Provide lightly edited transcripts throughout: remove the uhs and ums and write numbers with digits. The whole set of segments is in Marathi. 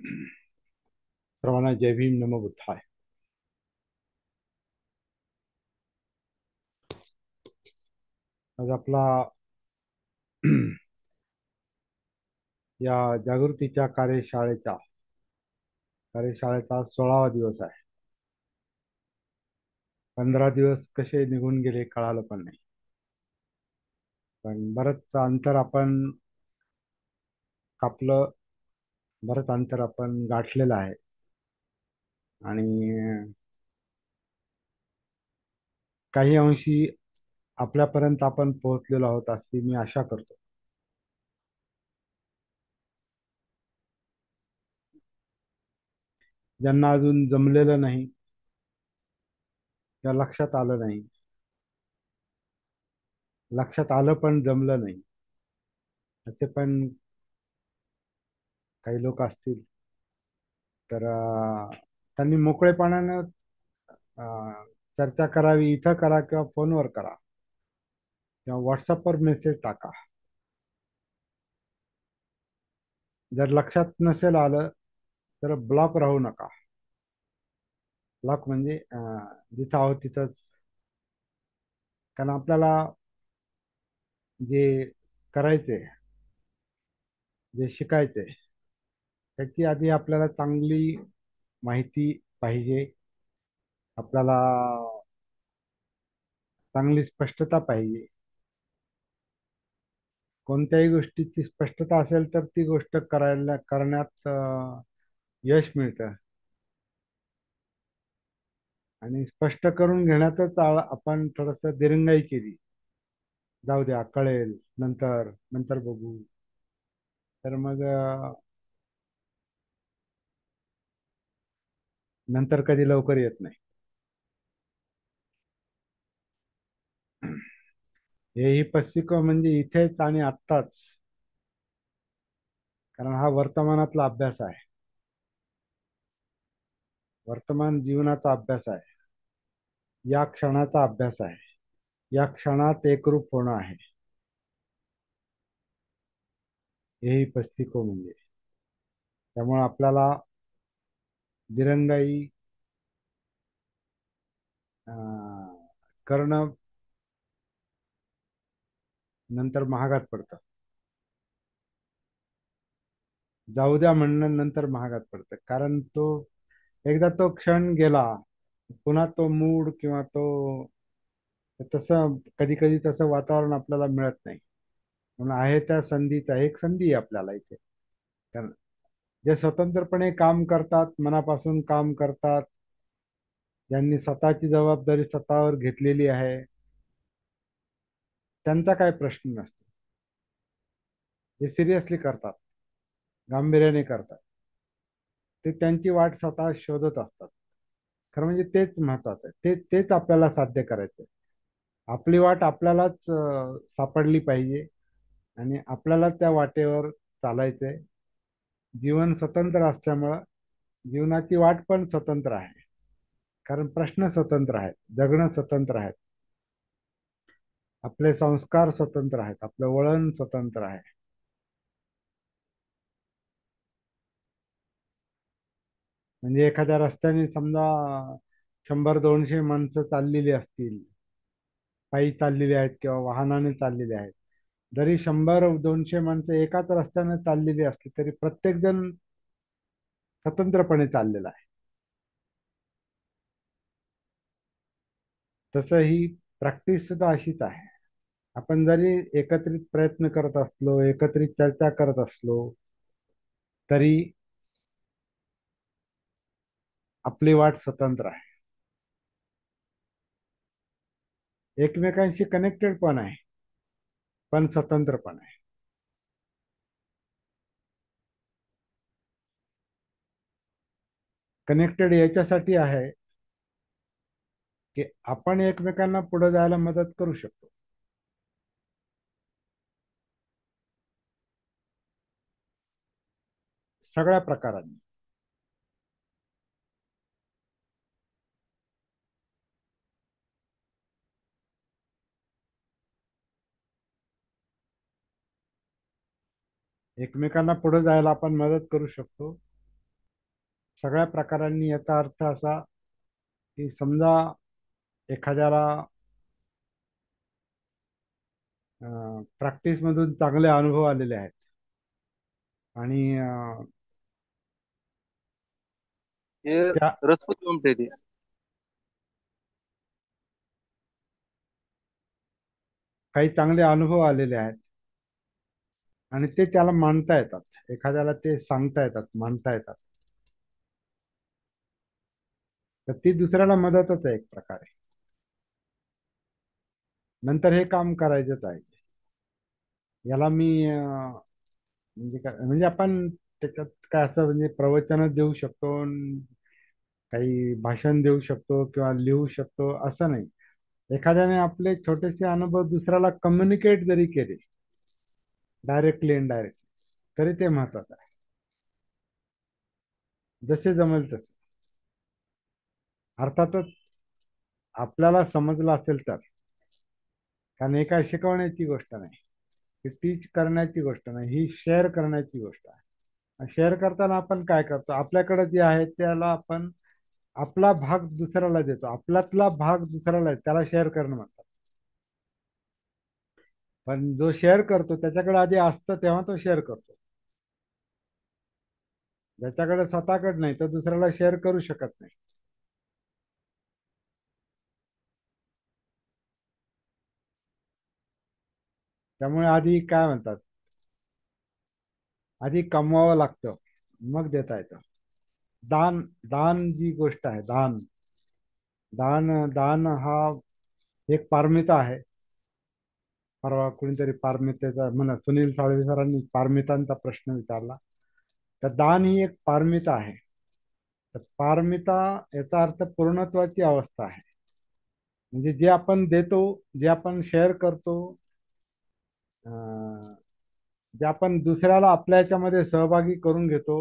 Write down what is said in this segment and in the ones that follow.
सर्वांना जय भीम नमो बुद्धाय. आज आपला या जागृतीच्या कार्यशाळेचा 16वा दिवस आहे. 15 दिवस कसे निघून गेले कळालं पण नाही. पण कापलं बरंच अंतर आपण गाठलेलं आहे. आणि काही अंशी आपल्यापर्यंत आपण पोहोचलेलो आहोत अशी मी आशा करतो. ज्यांना अजून जमलेलं नाही किंवा लक्षात आलं पण जमलं नाही, असे पण काही लोक असतील. तर त्यांनी मोकळेपणानं चर्चा करावी. इथं करा किंवा फोनवर करा किंवा व्हॉट्सअपवर मेसेज टाका. जर लक्षात नसेल आलं तर ब्लॉक राहू नका. ब्लॉक म्हणजे जिथं आहोत तिथंच. कारण आपल्याला जे करायचे, जे शिकायचे, त्याची आधी आपल्याला चांगली माहिती पाहिजे. आपल्याला चांगली स्पष्टता पाहिजे. कोणत्याही गोष्टीची स्पष्टता असेल तर ती गोष्ट करण्यात यश मिळतं. आणि स्पष्ट करून घेण्यातच आपण थोडस दिरंगाई केली. जाऊ द्या, कळेल, नंतर नंतर बघू. तर मग नंतर कधी लवकर येत नाही. हेही पस्तिक म्हणजे इथेच आणि आत्ताच. कारण हा वर्तमानातला अभ्यास आहे. वर्तमान जीवनाचा अभ्यास आहे. या क्षणाचा अभ्यास आहे. या क्षणात एकरूप होणं आहे. हेही पस्तिको म्हणजे. त्यामुळे आपल्याला दिरंगाई करणं नंतर महागात पडतं. जाऊ द्या म्हणणं नंतर महागात पडतं. कारण एकदा तो क्षण गेला, पुन्हा तो मूड किंवा तसं कधी कधी तसं वातावरण आपल्याला मिळत नाही. म्हणून आहे त्या संधीचा एक संधी आहे आपल्याला इथे. कारण जे स्वतंत्रपणे काम करतात, मनापासून काम करतात, ज्यांनी स्वतःची जबाबदारी स्वतःवर घेतलेली आहे, त्यांचा काय प्रश्न नसतो. जे सिरियसली करतात, गांभीर्याने करतात, ते त्यांची वाट स्वतः शोधत असतात. खरं म्हणजे तेच महत्वाचं आहे. तेच आपल्याला साध्य करायचं आहे. आपली वाट आपल्यालाच सापडली पाहिजे आणि आपल्याला त्या वाटेवर चालायचंय. जीवन स्वतंत्र असल्यामुळं जीवनाची वाट पण स्वतंत्र आहे. कारण प्रश्न स्वतंत्र आहेत, जगणं स्वतंत्र आहे, आपले संस्कार स्वतंत्र आहेत, आपलं वळण स्वतंत्र आहे. म्हणजे एखाद्या रस्त्याने समजा 100-200 माणसं चाललेली असतील, पायी चाललेली आहेत किंवा वाहनाने चाललेली आहेत. जरी 100-200 माणसं एकाच रस्त्याने चाललेली असली तरी प्रत्येक जण स्वतंत्रपणे चाललेला आहे. तसं ही प्रॅक्टिस सुद्धा अशीच आहे. आपण जरी एकत्रित प्रयत्न करत असलो, एकत्रित चर्चा करत असलो, तरी आपली वाट स्वतंत्र आहे. एकमेकांशी कनेक्टेड पण आहे, पण स्वतंत्र पण आहे. कनेक्टेड याच्यासाठी आहे की आपण एकमेकांना पुढे जायला मदत करू शकतो. सगळ्या प्रकारांनी. एकमेकांना पुढे जायला आपण मदत करू शकतो. सगळ्या प्रकारांनी याचा अर्थ असा की समजा एखाद्याला प्रॅक्टिस मधून चांगले अनुभव आलेले आहेत आणि हे त्या रसपूत जमते ते. काही चांगले अनुभव आलेले आहेत आणि ते त्याला मांडता येतात, एखाद्याला ते सांगता येतात, मांडता येतात, तर ती दुसऱ्याला मदतच आहे एक प्रकारे. नंतर हे काम करायचंच आहे. याला मी म्हणजे काय म्हणजे आपण त्याच्यात काय असं म्हणजे प्रवचनच देऊ शकतो, काही भाषण देऊ शकतो किंवा लिहू शकतो असं नाही. एखाद्याने आपले छोटेसे अनुभव दुसऱ्याला कम्युनिकेट जरी केले, डायरेक्टली इनडायरेक्टली, तरी ते महत्वाचं आहे. जसे जमेल तसे. अर्थातच आपल्याला समजलं असेल तर, कारण हे काय शिकवण्याची गोष्ट नाही, ही टीच करण्याची गोष्ट नाही, ही शेअर करण्याची गोष्ट आहे. शेअर करताना आपण काय करतो, आपल्याकडे जे आहे त्याला आपण आपला भाग दुसऱ्याला देतो, आपल्यातला भाग दुसऱ्याला, त्याला शेअर करणं म्हणतात. पण जो शेअर करतो त्याच्याकडे आधी असतं तेव्हा तो शेअर करतो. ज्याच्याकडे स्वतःकडे नाही तो दुसऱ्याला शेअर करू शकत नाही. त्यामुळे आधी काय म्हणतात, आधी कमवावं लागतं, मग देता येतं. दान, दान जी गोष्ट आहे, दान, दान, दान हा एक पारमिता आहे. परवा कुणीतरी पारमितेचा म्हणा, सुनील साळवे सरांनी पारमितांचा प्रश्न विचारला. तर दान ही एक पारमिता आहे. तर पारमिता याचा अर्थ पूर्णत्वाची अवस्था आहे. म्हणजे जे आपण देतो, जे आपण शेअर करतो, अं, जे आपण दुसऱ्याला आपल्या याच्यामध्ये सहभागी करून घेतो,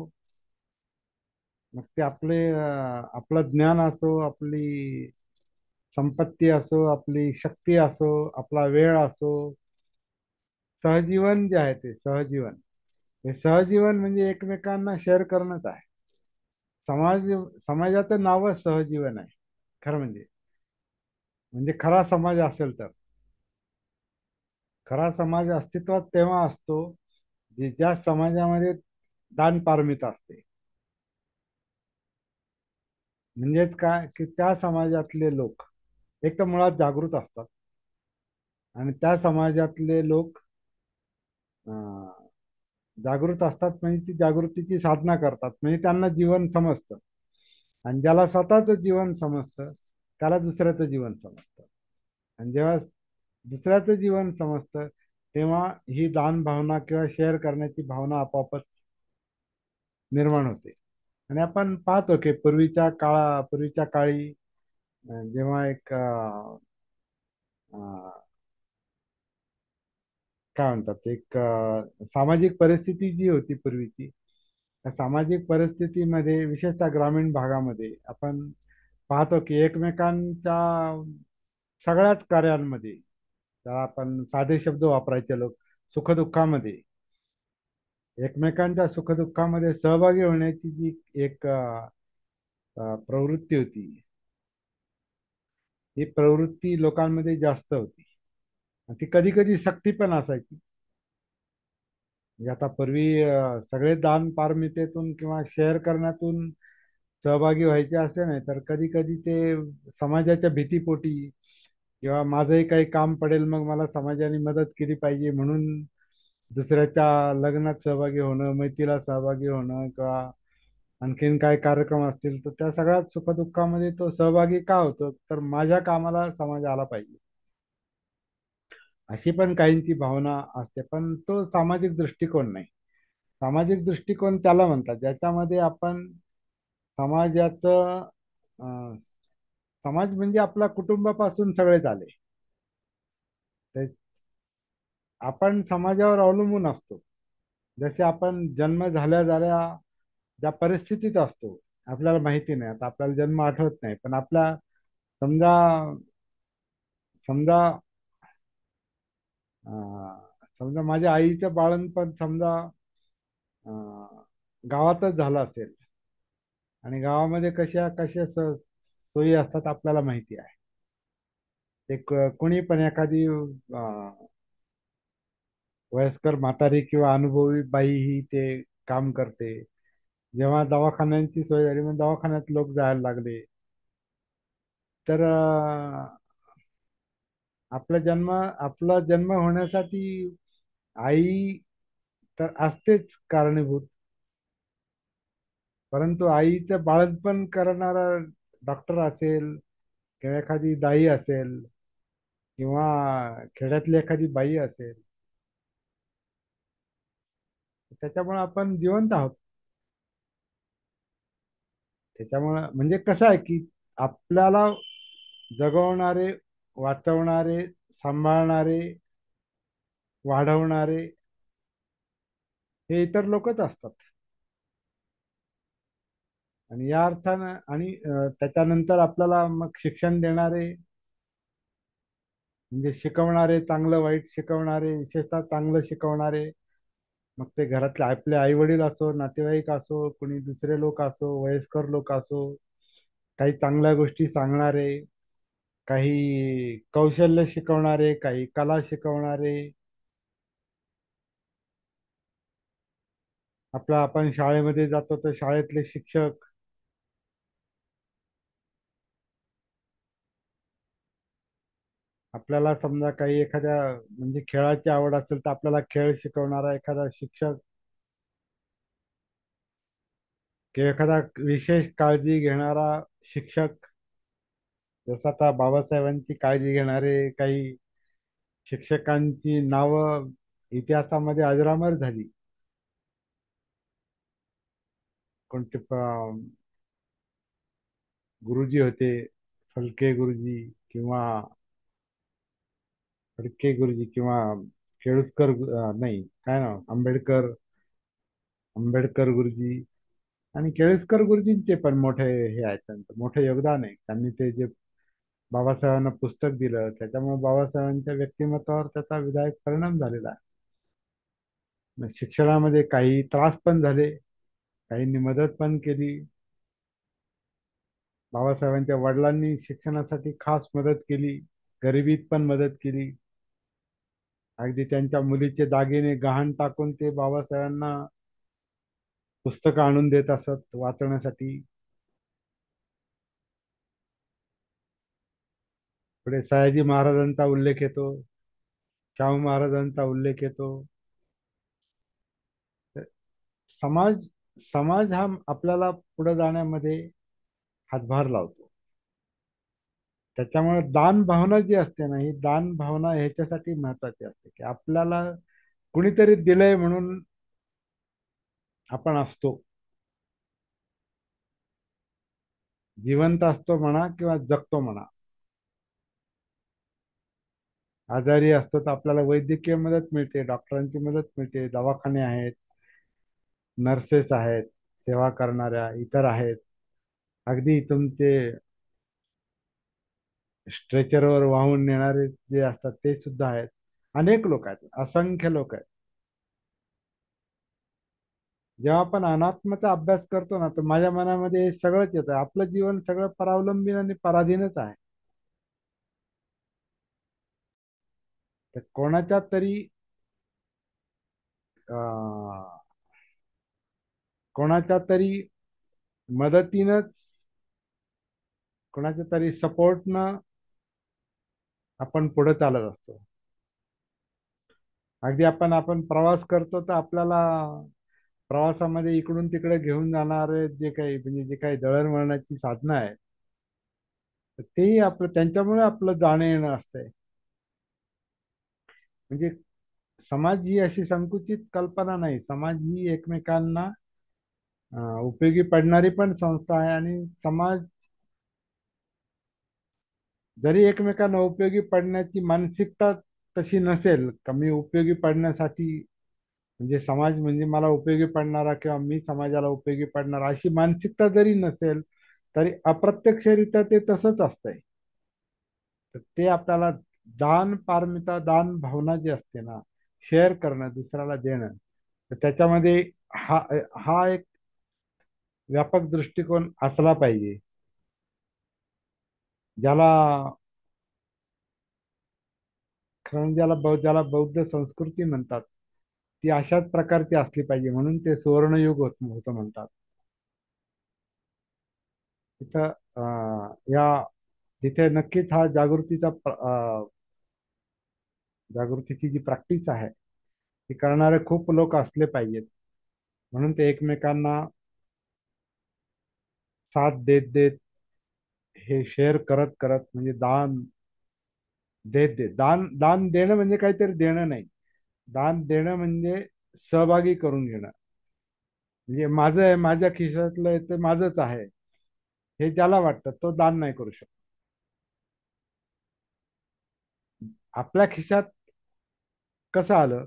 मग ते आपलं ज्ञान असो, आपली संपत्ती असो, आपली शक्ती असो, आपला वेळ असो, सहजीवन जे आहे ते सहजीवन, हे सहजीवन म्हणजे एकमेकांना शेअर करणंच आहे. समाज, समाजाचं नावच सहजीवन आहे खरं म्हणजे. म्हणजे खरा समाज असेल तर, खरा समाज अस्तित्वात तेव्हा असतो ज्या समाजामध्ये दान पारमिता असते. म्हणजेच काय की त्या समाजातले लोक एक तर मुळात जागृत असतात आणि त्या समाजातले लोक अं, जागृत असतात, म्हणजे ती जागृतीची साधना करतात, म्हणजे त्यांना जीवन समजतं. आणि ज्याला स्वतःचं जीवन समजतं त्याला दुसऱ्याचं जीवन समजतं. आणि जेव्हा दुसऱ्याचं जीवन समजतं तेव्हा ही दान भावना किंवा शेअर करण्याची भावना आपोआपच निर्माण होते. आणि आपण पाहतो की पूर्वीच्या काळी जेव्हा एक अं, काय म्हणतात, एक सामाजिक परिस्थिती जी होती पूर्वीची, त्या सामाजिक परिस्थितीमध्ये विशेषतः ग्रामीण भागामध्ये आपण पाहतो की एकमेकांच्या सगळ्याच कार्यांमध्ये, त्याला आपण साधे शब्द वापरायचे, लोक सुखदुःखामध्ये एकमेकांच्या सुखदुःखामध्ये सहभागी होण्याची जी एक प्रवृत्ती होती, ही प्रवृत्ती लोकांमध्ये जास्त होती. आणि ती कधी कधी सक्ती पण असायची. म्हणजे आता पूर्वी सगळे दान पारमितेतून किंवा शेअर करण्यातून सहभागी व्हायचे असे नाही, तर कधी कधी ते समाजाच्या भीतीपोटी किंवा माझंही काही काम पडेल मग मला समाजाने मदत केली पाहिजे म्हणून दुसऱ्याच्या लग्नात सहभागी होणं, मैतीला सहभागी होणं, किंवा आणखीन काय कार्यक्रम असतील तर त्या सगळ्यात सुखदुःखामध्ये तो सहभागी का होतो, तर माझ्या कामाला समाज आला पाहिजे, अशी पण काहींची भावना असते. पण तो सामाजिक दृष्टिकोन नाही. सामाजिक दृष्टिकोन त्याला म्हणतात ज्याच्यामध्ये आपण समाजाचं अं, समाज म्हणजे आपल्या कुटुंबापासून सगळेच आले. ते आपण समाजावर अवलंबून असतो. जसे आपण जन्म झाल्या झाल्या ज्या परिस्थितीत असतो, आपल्याला माहिती नाही, आता आपल्याला जन्म आठवत नाही, पण आपल्या समजा समजा समजा माझ्या आईचं बाळणपण समजा गावातच झालं असेल, आणि गावामध्ये कशा कशा सोयी असतात आपल्याला माहिती आहे. ते कोणी पण एखादी वयस्कर म्हातारी किंवा अनुभवी बाई ही ते काम करते. जेव्हा दवाखान्यांची सोय झाली, मग दवाखान्यात लोक जायला लागले. तर आपला जन्म होण्यासाठी आई तर असतेच कारणीभूत, परंतु आईचं बाळंतपण करणारा डॉक्टर असेल किंवा एखादी दाई असेल किंवा खेड्यातली एखादी बाई असेल, त्याच्यामुळे आपण जिवंत आहोत. त्याच्यामुळं म्हणजे कसं आहे की आपल्याला जगवणारे, वाचवणारे, सांभाळणारे, वाढवणारे हे इतर लोकच असतात. आणि या अर्थानं आणि त्याच्यानंतर आपल्याला मग शिक्षण देणारे, म्हणजे शिकवणारे, चांगलं वाईट शिकवणारे, विशेषतः चांगलं शिकवणारे, मग ते घरातले आपले आई वडील असो, नातेवाईक असो, कोणी दुसरे लोक असो, वयस्कर लोक असो, काही चांगल्या गोष्टी सांगणारे, काही कौशल्य शिकवणारे, काही कला शिकवणारे. आपण शाळेमध्ये जातो तर शाळेतले शिक्षक, आपल्याला समजा काही एखाद्या म्हणजे खेळाची आवड असेल तर आपल्याला खेळ शिकवणारा एखादा शिक्षक, किंवा एखादा विशेष काळजी घेणारा शिक्षक, जसं आता बाबासाहेबांची काळजी घेणारे काही शिक्षकांची नावं इतिहासामध्ये अजरामर झाली. कोणते गुरुजी होते, फलके गुरुजी किंवा फडके गुरुजी किंवा केळुसकर नाही काय नाव आंबेडकर गुरुजी. आणि केळुसकर गुरुजींचे पण मोठे हे आहेत, त्यांचं मोठं योगदान आहे. त्यांनी ते जे बाबासाहेबांना पुस्तक दिलं त्याच्यामुळे बाबासाहेबांच्या व्यक्तिमत्वावर त्याचा विधायक परिणाम झालेला आहे. मग शिक्षणामध्ये काही त्रास पण झाले, काहींनी मदत पण केली. बाबासाहेबांच्या वडिलांनी शिक्षणासाठी खास मदत केली, गरिबीत पण मदत केली. अगदी त्यांच्या मुलीचे दागिने गहाण टाकून ते बाबासाहेबांना पुस्तकं आणून देत असत वाचण्यासाठी. पुढे सयाजी महाराजांचा उल्लेख येतो, शाहू महाराजांचा उल्लेख येतो. तर समाज समाज हा आपल्याला पुढे जाण्यामध्ये हातभार लावतो. त्याच्यामुळे दान भावना जी असते ना, ही दान भावना ह्याच्यासाठी महत्वाची असते की आपल्याला कुणीतरी दिलंय म्हणून आपण असतो, जिवंत असतो म्हणा किंवा जगतो म्हणा. आजारी असतो तर आपल्याला वैद्यकीय मदत मिळते, डॉक्टरांची मदत मिळते, दवाखाने आहेत, नर्सेस आहेत, सेवा करणाऱ्या इतर आहेत. अगदी तुमचे स्ट्रेचरवर वाहून नेणारे जे असतात ते सुद्धा आहेत. अनेक लोक आहेत, असंख्य लोक आहेत. जेव्हा आपण अनात्माचा अभ्यास करतो ना, तर माझ्या मनामध्ये हे सगळंच येतं. आपलं जीवन सगळं परावलंबी आणि पराधीनच आहे. तर कोणाच्या तरी अं, कोणाच्या तरी मदतीनंच, कोणाच्या तरी सपोर्टनं आपण पुढे चालत असतो. अगदी आपण प्रवास करतो तर आपल्याला प्रवासामध्ये इकडून तिकडे घेऊन जाणारे जे काही म्हणजे जे काही दळणवळणाची साधनं आहेत, तर तेही आपलं त्यांच्यामुळे आपलं जाणं येणं असतंय. म्हणजे समाज ही अशी संकुचित कल्पना नाही. समाज ही एकमेकांना उपयोगी पडणारी पण संस्था आहे. आणि समाज जरी एकमेकांना उपयोगी पडण्याची मानसिकता तशी नसेल, का मी उपयोगी पडण्यासाठी म्हणजे समाज म्हणजे मला उपयोगी पडणारा किंवा मी समाजाला उपयोगी पडणारा, अशी मानसिकता जरी नसेल तरी अप्रत्यक्षरित्या ते तसंच असतंय. तर ते आपल्याला दान पारमिता, दान भावना जी असते ना, शेअर करणं, दुसऱ्याला देणं, तर त्याच्यामध्ये हा हा एक व्यापक दृष्टिकोन असला पाहिजे. ज्याला खरं ज्याला बौद्ध संस्कृती म्हणतात, ती अशाच प्रकारची असली पाहिजे, म्हणून ते सुवर्णयुग होतं म्हणतात. तिथं या तिथे नक्कीच हा जागृतीची जी प्रॅक्टिस आहे ती करणारे खूप लोक असले पाहिजेत. म्हणून ते एकमेकांना साथ देत देत, हे शेअर करत करत, म्हणजे दान देत देत, दान दान देणं म्हणजे काहीतरी देणं नाही. दान देणं म्हणजे सहभागी करून घेणं. म्हणजे माझं आहे, माझ्या खिशातलं आहे, ते माझंच आहे, हे ज्याला वाटतं तो दान नाही करू शकत. आपल्या खिशात कसं आलं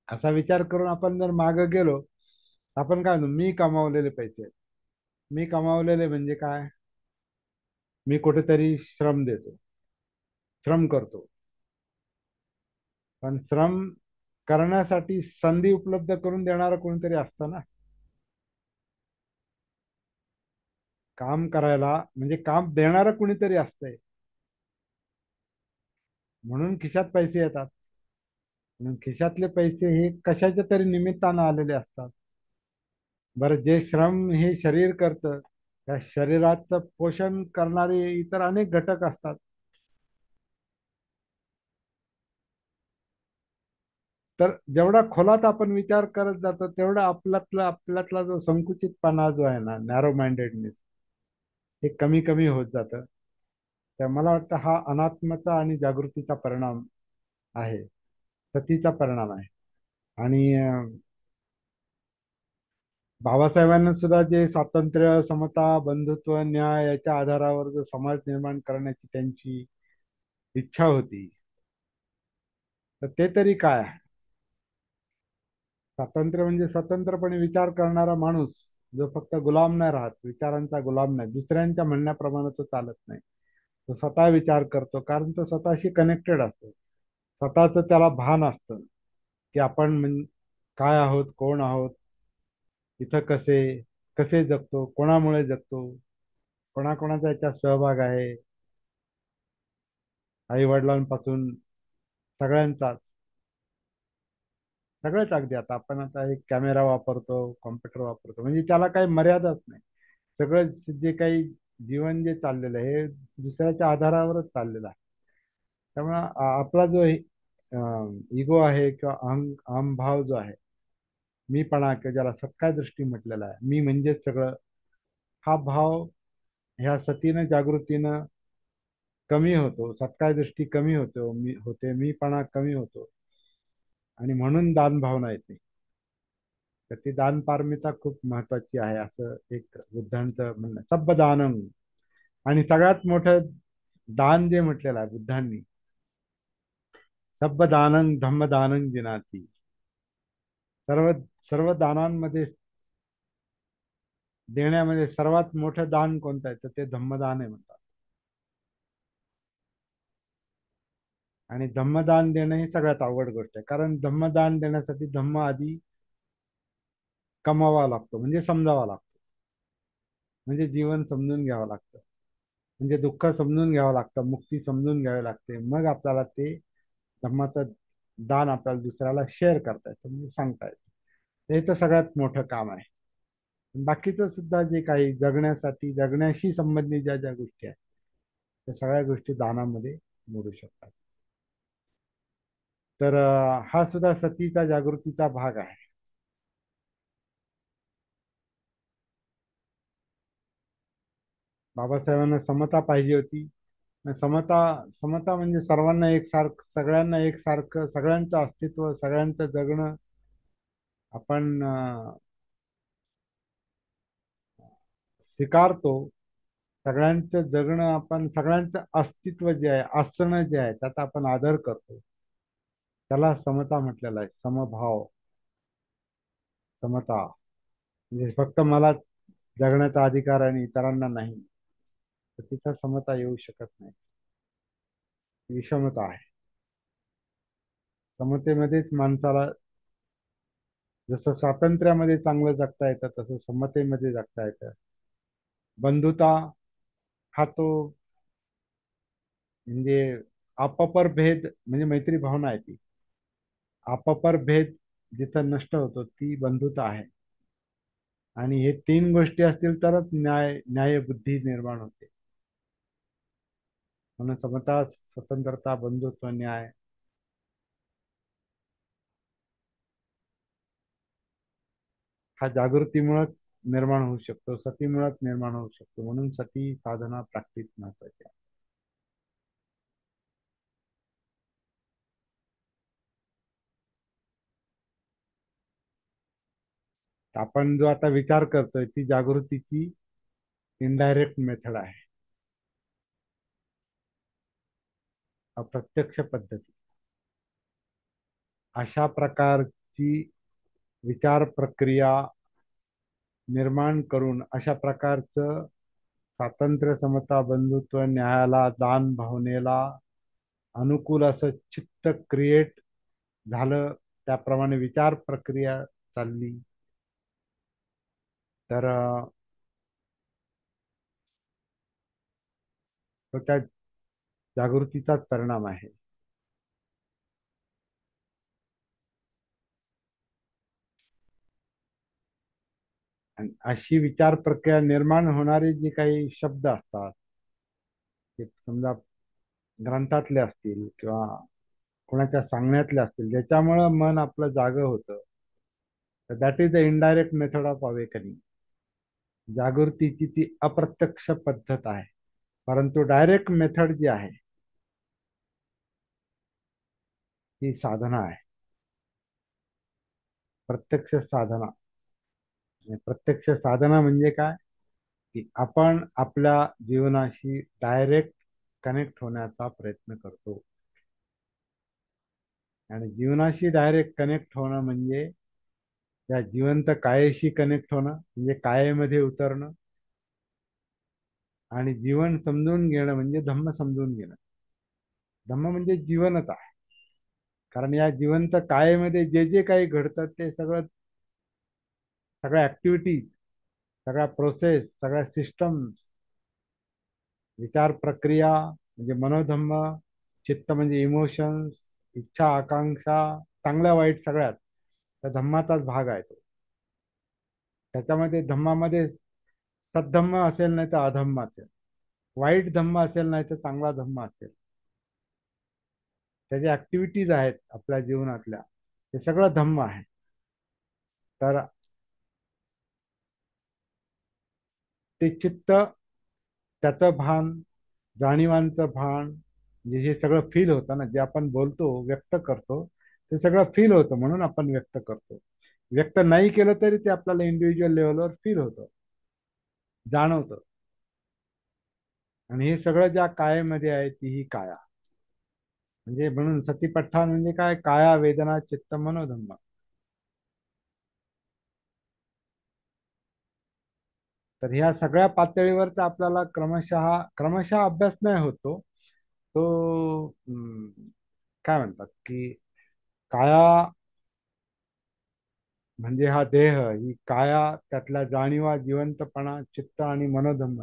असा विचार करून आपण जर मागं गेलो, आपण काय म्हणू, मी कमावलेले पैसे आहेत. मी कमावलेले म्हणजे काय? मी कुठेतरी श्रम देतो, श्रम करतो. पण श्रम करण्यासाठी संधी उपलब्ध करून देणारं कोणीतरी असतं ना. काम करायला म्हणजे काम देणारं कुणीतरी असतंय, म्हणून खिशात पैसे येतात. म्हणून खिशातले पैसे हे कशाच्या तरी निमित्तानं आलेले असतात. बरं, जे श्रम हे शरीर करतं, त्या शरीराचं पोषण करणारे इतर अनेक घटक असतात. तर जेवढा खोलात आपण विचार करत जातो, तेवढा आपल्यातला जो संकुचितपणा जो आहे ना, नॅरो माइंडेडनेस, हे कमी कमी होत जातं. तर मला वाटतं हा अनात्मता आणि जागृतीचा परिणाम आहे, सतीचा परिणाम आहे. आणि बाबासाहेबांना सुद्धा जे स्वातंत्र्य, समता, बंधुत्व, न्याय याच्या आधारावर जो समाज निर्माण करण्याची त्यांची इच्छा होती, तर ते तरी काय आहे? स्वातंत्र्य म्हणजे स्वतंत्रपणे विचार करणारा माणूस, जो फक्त गुलाम नाही राहत, विचारांचा गुलाम नाही, दुसऱ्यांच्या म्हणण्याप्रमाणे तो चालत नाही. तो स्वतः विचार करतो, कारण तो स्वतःशी कनेक्टेड असतो. स्वतःच त्याला भान असतं की आपण काय आहोत, कोण आहोत, इथं कसे कसे जगतो, कोणामुळे जगतो, कोणाकोणाचा याच्यात सहभाग आहे, आई वडिलांपासून सगळ्यांचाच. सगळेच अगदी, आता आपण आता एक कॅमेरा वापरतो, कॉम्प्युटर वापरतो, म्हणजे त्याला काही मर्यादाच नाही. सगळं जे काही जीवन जे चाललेलं आहे हे दुसऱ्याच्या आधारावरच चाललेलं आहे. त्यामुळे आपला जो इगो आहे किंवा अहंभाव जो आहे, मीपणा किंवा ज्याला सत्कार दृष्टी म्हटलेला आहे, मी म्हणजेच सगळं, हा भाव ह्या सतीनं जागृतीनं कमी होतो, सत्कार दृष्टी कमी होतो, मीपणा कमी होतो. आणि म्हणून दान भावना येते. तर ती दान पारमिता खूप महत्वाची आहे, असं एक बुद्धांचं म्हणणं, सब्ब दानम. आणि सगळ्यात मोठं दान जे म्हटलेलं आहे बुद्धांनी, सब्ब दानं धम्म दानं जिनाती. सर्व सर्व दानांमध्ये, देण्यामध्ये सर्वात मोठं दान कोणतं आहे, तर ते धम्मदान आहे म्हणतात. आणि धम्मदान देणं ही सगळ्यात अवघड गोष्ट आहे, कारण धम्मदान देण्यासाठी धम्म आधी कमावा लागतो, म्हणजे समजावा लागतो. म्हणजे जीवन समजून घ्यावं लागतं, म्हणजे दुःख समजून घ्यावं लागतं, मुक्ती समजून घ्यावी लागते, मग आपल्याला ते धम्माचं दान आपल्याला दुसऱ्याला शेअर करता येतं, म्हणजे सांगता येतं. हे तर सगळ्यात मोठं काम आहे. बाकीचं सुद्धा जे काही जगण्यासाठी, जगण्याशी संबंधित ज्या ज्या गोष्टी आहेत, त्या सगळ्या गोष्टी दानामध्ये मोडू शकतात. तर हा सुद्धा सतीचा जागृतीचा भाग आहे. बाबासाहेबांना समता पाहिजे होती. समता समता म्हणजे सर्वांना एकसारखं, सगळ्यांना एकसारखं, सगळ्यांचं अस्तित्व, सगळ्यांचं जगणं आपण स्वीकारतो. सगळ्यांचं जगणं, आपण सगळ्यांचं अस्तित्व जे आहे, असणं जे आहे, त्याचा आपण आदर करतो. त्याला समता म्हटलेला आहे, समभाव, समता. म्हणजे फक्त मला जगण्याचा अधिकार आणि इतरांना नाही, तर तिथं समता येऊ शकत नाही. विषमता आहे. समतेमध्येच माणसाला जसं स्वातंत्र्यामध्ये चांगलं जगता येतं तसं समतेमध्ये जगता येतं. बंधुता हा तो म्हणजे अपपर भेद म्हणजे मैत्री भावना आहे ती. अपपर भेद जिथं नष्ट होतो ती बंधुता आहे. आणि हे तीन गोष्टी असतील तरच न्यायबुद्धी निर्माण होते. म्हणून समता, स्वतंत्रता, बंधुत्व, न्याय हा जागृतीमुळेच निर्माण होऊ शकतो, सतीमुळेच निर्माण होऊ शकतो. म्हणून सती साधना प्रॅक्टिस महत्वाची आहे. आपण जो आता विचार करतोय ती जागृतीची इनडायरेक्ट मेथड आहे, अप्रत्यक्ष पद्धती. अशा प्रकारची विचार प्रक्रिया निर्माण करून अशा प्रकारचं स्वातंत्र्य, समता, बंधुत्व, न्यायाला, दान भावनेला अनुकूल असं चित्त क्रिएट झालं, त्याप्रमाणे विचार प्रक्रिया चालली, तर तो त्या जागृतीचाच परिणाम आहे. आणि अशी विचार प्रक्रिया निर्माण होणारे जे काही शब्द असतात, ते समजा ग्रंथातले असतील किंवा कोणाच्या सांगण्यातले असतील, ज्याच्यामुळं मन आपलं जागं होतं, तर that is the indirect method of awakening. जागृतीची ती अप्रत्यक्ष पद्धत आहे. परंतु डायरेक्ट मेथड जी आहे ती साधना आहे, प्रत्यक्ष साधना. आणि प्रत्यक्ष साधना म्हणजे काय, की आपण आपल्या जीवनाशी डायरेक्ट कनेक्ट होण्याचा प्रयत्न करतो. आणि जीवनाशी डायरेक्ट कनेक्ट होणं म्हणजे त्या जिवंत कायेशी कनेक्ट होणं, म्हणजे कायेमध्ये उतरणं. आणि जीवन समजून घेणं म्हणजे धम्म समजून घेणं. धम्म म्हणजे जीवनच आहे. कारण या जिवंत कायेमध्ये जे जे काही घडतं ते सगळं, सगळ्या ऍक्टिव्हिटीज, सगळ्या प्रोसेस, सगळ्या सिस्टम्स, विचार प्रक्रिया म्हणजे मनोधम्म, चित्त म्हणजे इमोशन्स, इच्छा, आकांक्षा, चांगल्या वाईट सगळ्यात त्या धम्माचाच भाग आहे तो. त्याच्यामध्ये धम्मामध्ये सद्धम्म असेल नाही तर अधम्म असेल, वाईट धम्म असेल नाही तर चांगला धम्म असेल. त्याच्या ऍक्टिव्हिटीज आहेत आपल्या जीवनातल्या, ते सगळं धम्म आहे. तर ते चित्त, त्याचं भान, जाणीवांचं भान, म्हणजे हे सगळं फील होतं ना, जे आपण बोलतो व्यक्त करतो ते सगळं फील होतं, म्हणून आपण व्यक्त करतो. व्यक्त नाही केलं तरी ते आपल्याला इंडिव्हिज्युअल लेवलवर फील होतं, जाणवतं. आणि हे सगळं ज्या कायेमध्ये आहे ती ही काया, म्हणजे म्हणून सतीपट्ठाण म्हणजे काय, काया, वेदना, चित्त, मनोधम्म. तर ह्या सगळ्या पातळीवर तर आपल्याला क्रमशः क्रमशः अभ्यास नाही होतो तो. काय म्हणतात की काया म्हणजे हा देह, ही काया, त्यातल्या जाणीवा, जिवंतपणा, चित्त आणि मनोधम्म,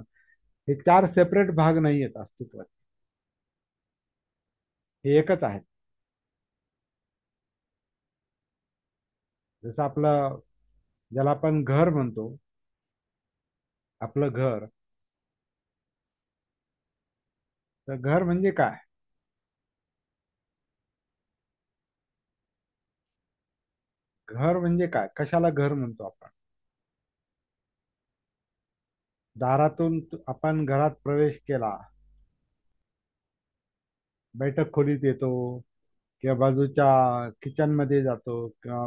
हे चार सेपरेट भाग नाही आहेत अस्तित्वात, हे एकच आहेत. जसं आपलं, ज्याला आपण घर म्हणतो, आपलं घर, तर घर म्हणजे काय, घर म्हणजे काय, कशाला घर म्हणतो आपण. दारातून आपण घरात प्रवेश केला, बैठक खोलीत येतो किंवा बाजूच्या किचन मध्ये जातो किंवा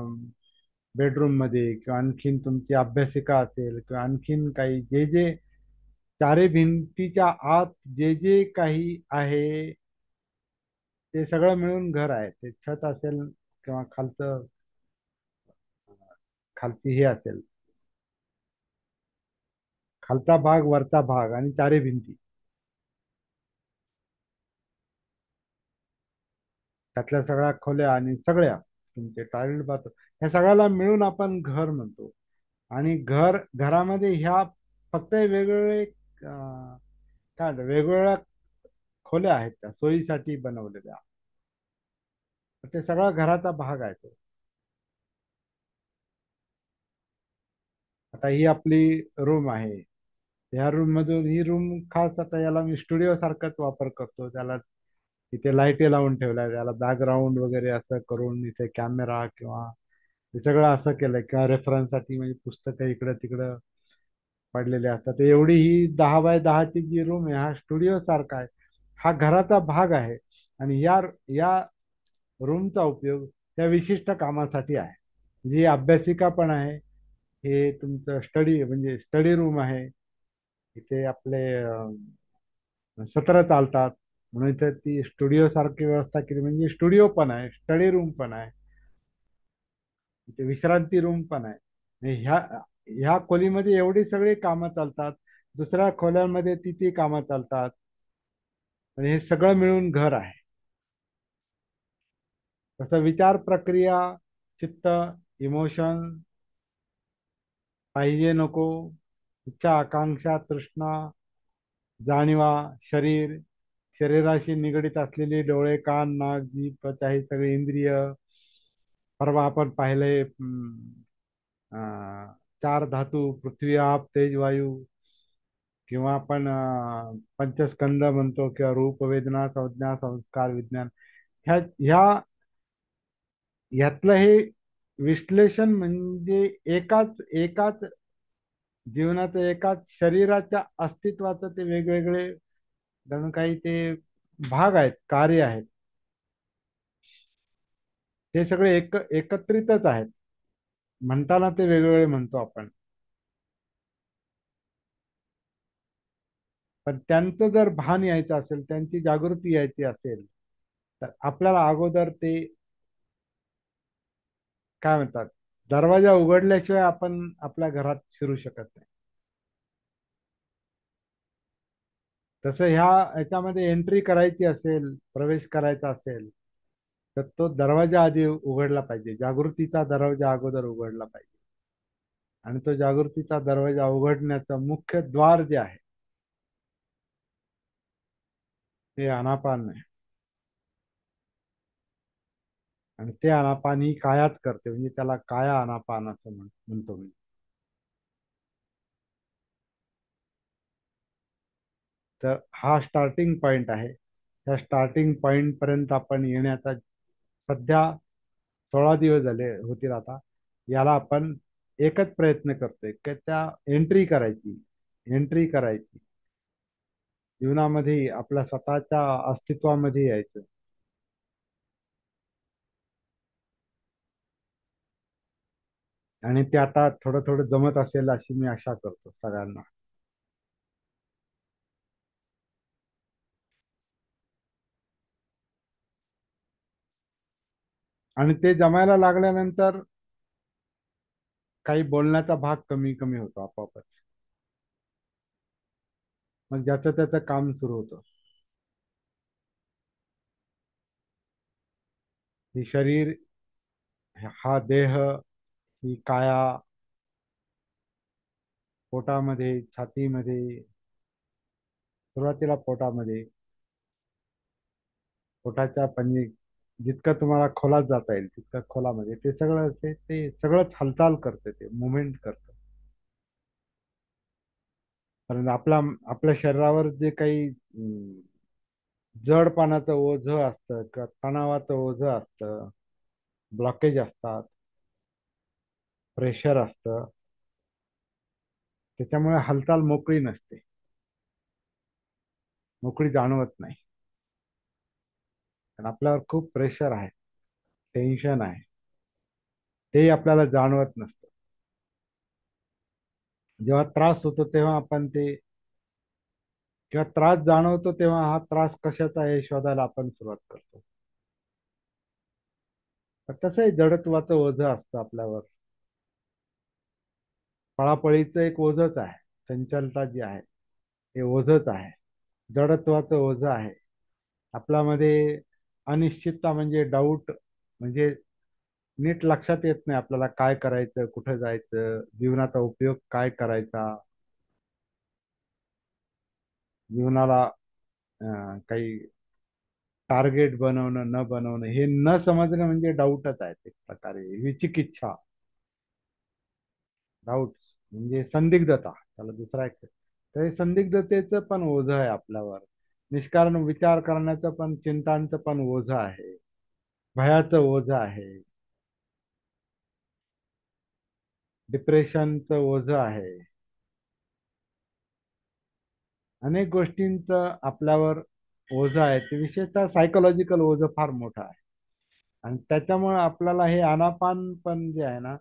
बेडरूम मध्ये, किंवा आणखीन तुमची अभ्यासिका असेल किंवा आणखीन काही जे जे चारी भिंतीच्या आत जे जे काही आहे ते सगळं मिळून घर आहे. ते छत असेल किंवा खालची हे असेल, खालचा भाग, वरचा भाग आणि चारी भिंती, त्यातल्या सगळ्या खोल्या आणि सगळ्या. तुमचे टॉयलेट बाथरूम, ह्या सगळ्याला मिळून आपण घर म्हणतो. आणि घरामध्ये ह्या फक्त वेगवेगळे काय म्हणतात, वेगवेगळ्या खोल्या आहेत त्या सोयीसाठी बनवलेल्या. तर ते सगळा घराचा भाग आहे तो. आता ही आपली रूम आहे. ह्या रूम मधून ही रूम खास, आता याला मी स्टुडिओ सारखाच वापर करतो. त्याला इथे लाईटी लावून ठेवल्या, त्याला बॅकग्राऊंड वगैरे असं करून इथे कॅमेरा किंवा हे सगळं असं केलंय, किंवा रेफरन्ससाठी म्हणजे पुस्तकं इकडं तिकडं पडलेले असतात. तर एवढी ही 10 बाय 10ची जी रूम आहे, हा स्टुडिओ सारखा आहे. हा घराचा भाग आहे. आणि या रूमचा उपयोग त्या विशिष्ट कामासाठी आहे. जी अभ्यासिका पण आहे. हे तुमचं स्टडी म्हणजे स्टडी रूम आहे. इथे आपले सत्र चालतात, म्हणून इथे ती स्टुडिओ सारखी व्यवस्था केली, म्हणजे स्टुडिओ पण आहे, स्टडी रूम पण आहे, इथे विश्रांती रूम पण आहे. आणि ह्या खोलीमध्ये एवढी सगळी कामं चालतात. दुसऱ्या खोल्यांमध्ये ती ती कामं चालतात. आणि हे सगळं मिळून घर आहे. तसं विचार प्रक्रिया, चित्त, इमोशन, पाहिजे नको, इच्छा आकांक्षा तृष्णा, जाणीवा, शरीर, शरीराशी निगडीत असलेली डोळे कान नाक जीभ त्वचा ही सगळी इंद्रिय. परवा आपण पाहिले चार धातू, पृथ्वी आप तेज वायू, किंवा आपण पंचस्कंद म्हणतो, किंवा रूप वेदना संज्ञा संस्कार विज्ञान. ह्या ह्या ह्यातलं हे विश्लेषण म्हणजे एकाच एकाच जीवनाचं, एकाच शरीराच्या अस्तित्वाचं ते वेगवेगळे जणू काही ते भाग आहेत, कार्य आहेत. ते सगळे एकत्रितच आहेत. म्हणताना ते वेगवेगळे म्हणतो आपण. पण त्यांचं जर भान यायचं असेल, त्यांची जागृती यायची असेल, तर आपल्याला अगोदर ते काय म्हणतात, दरवाजा उघडल्याशिवाय आपण आपल्या घरात शिरू शकत नाही. तसं ह्याच्यामध्ये एंट्री करायची असेल, प्रवेश करायचा असेल, तर तो दरवाजा आधी उघडला पाहिजे. जागृतीचा दरवाजा अगोदर उघडला पाहिजे. आणि तो जागृतीचा दरवाजा उघडण्याचं मुख्य द्वार जे आहे, ते आनापान आहे. आणि ते आनापान ही कायाच करते, म्हणजे त्याला काया आनापान असं म्हणतो मी. तर हा स्टार्टिंग पॉइंट आहे. त्या स्टार्टिंग पॉइंट पर्यंत आपण येण्याचा सध्या 16 दिवस झाले होतील आता. याला आपण एकच प्रयत्न करतोय की त्या एंट्री करायची जीवनामध्ये, आपल्या स्वतःच्या अस्तित्वामध्ये यायचं. आणि ते आता थोडं थोडं जमत असेल अशी मी आशा करतो सगळ्यांना. आणि ते जमायला लागल्यानंतर काही बोलण्याचा भाग कमी कमी होतो आपोआपच. मग ज्याचं त्याचं काम सुरू होतं. ही शरीर, हा देह, ही काया, पोटामध्ये, छातीमध्ये, सुरुवातीला पोटामध्ये, पोटाच्या म्हणजे जितकं तुम्हाला खोलात जाता येईल तितकं खोलामध्ये ते सगळं ते सगळंच हालचाल करतं, ते मुवमेंट करतं. कारण आपल्या शरीरावर जे काही जडपणाचं ओझं असतं किंवा तणावाचं ओझं असतं, ब्लॉकेज असतात, प्रेशर असतं, त्याच्यामुळे हालचाल मोकळी नसते, मोकळी जाणवत नाही. कारण आपल्यावर खूप प्रेशर आहे, टेन्शन आहे, तेही आपल्याला जाणवत नसतं. जेव्हा त्रास होतो तेव्हा आपण ते, किंवा त्रास जाणवतो तेव्हा हा त्रास कशाचा आहे हे शोधायला आपण सुरुवात करतो. तर तसंही जडत्वाचं ओझं असतं आपल्यावर. पळापळीचं एक ओझच आहे, चंचलता जी आहे हे ओझच आहे, जडत्वाचं ओझं आहे. आपल्यामध्ये अनिश्चितता म्हणजे डाऊट, म्हणजे नीट लक्षात येत नाही आपल्याला काय करायचं, कुठं जायचं, जीवनाचा उपयोग काय करायचा, जीवनाला काही टार्गेट बनवणं न बनवणं हे न समजणं म्हणजे डाऊटच आहे एक प्रकारे, विचिकिच्छा. डाऊट म्हणजे संदिग्धता, त्याला दुसरा एक तर हे संदिग्धतेचं पण ओझं आहे आपल्यावर. निष्कारण विचार करण्याचं पण, चिंतांचं पण ओझं आहे, भयाचं ओझं आहे, डिप्रेशनचं ओझं आहे. अनेक गोष्टींचं आपल्यावर ओझं आहे, ते विशेषतः सायकोलॉजिकल ओझं फार मोठं आहे. आणि त्याच्यामुळे आपल्याला हे आनापान पण जे आहे ना,